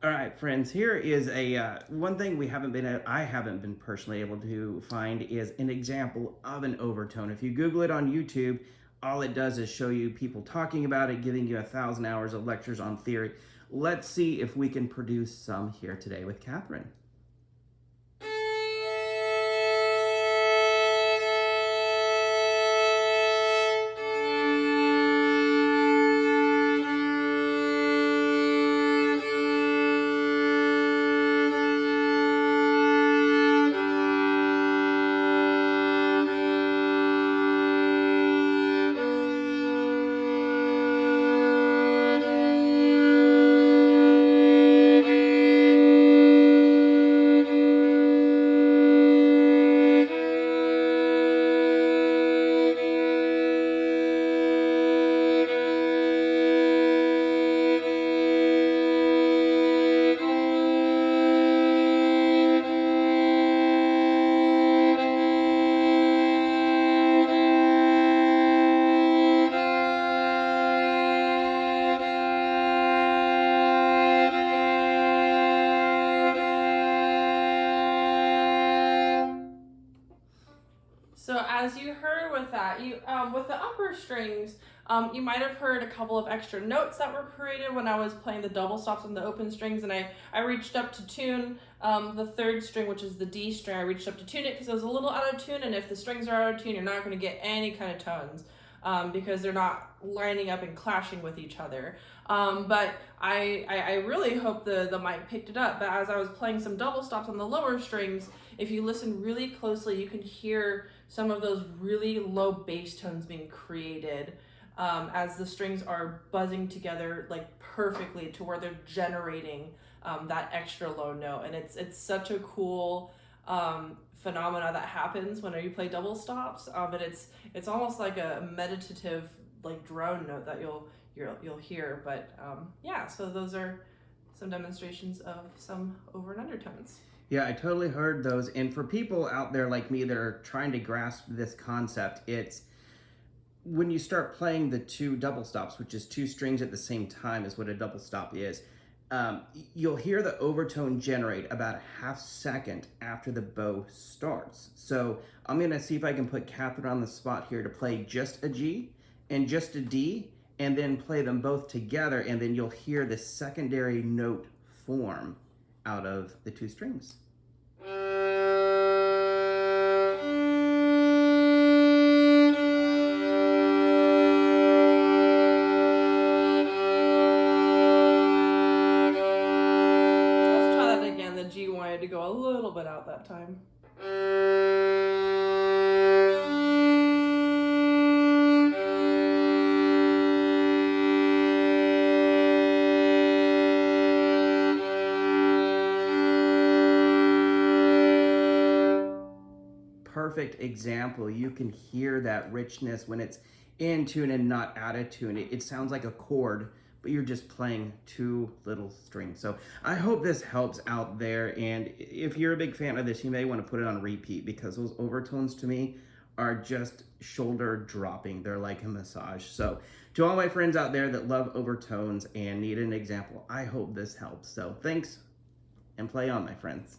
All right, friends, here is a one thing I haven't been personally able to find is an example of an overtone. If you Google it on YouTube, all it does is show you people talking about it, giving you 1,000 hours of lectures on theory. Let's see if we can produce some here today with Catherine. So as you heard with that, you with the upper strings, you might have heard a couple of extra notes that were created when I was playing the double stops on the open strings, and I reached up to tune the third string, which is the D string. I reached up to tune it because it was a little out of tune, and if the strings are out of tune, you're not going to get any kind of tones because they're not lining up and clashing with each other. But I really hope the mic picked it up. But as I was playing some double stops on the lower strings, if you listen really closely, you can hear some of those really low bass tones being created as the strings are buzzing together like perfectly to where they're generating that extra low note. And it's such a cool phenomena that happens whenever you play double stops. But it's almost like a meditative like drone note that you'll hear. But yeah, so those are some demonstrations of some over and undertones. Yeah, I totally heard those. And for people out there like me that are trying to grasp this concept, it's when you start playing the two double stops, which is two strings at the same time, is what a double stop is. You'll hear the overtone generate about a half second after the bow starts. So I'm gonna see if I can put Catherine on the spot here to play just a G and just a D, and then play them both together, and then you'll hear the secondary note form out of the two strings. Let's try that again. The G wanted to go a little bit out that time. Perfect example. You can hear that richness when it's in tune and not out of tune. It sounds like a chord, but you're just playing two little strings. So I hope this helps out there. And if you're a big fan of this, you may want to put it on repeat because those overtones to me are just shoulder dropping. They're like a massage. So to all my friends out there that love overtones and need an example, I hope this helps. So thanks and play on, my friends.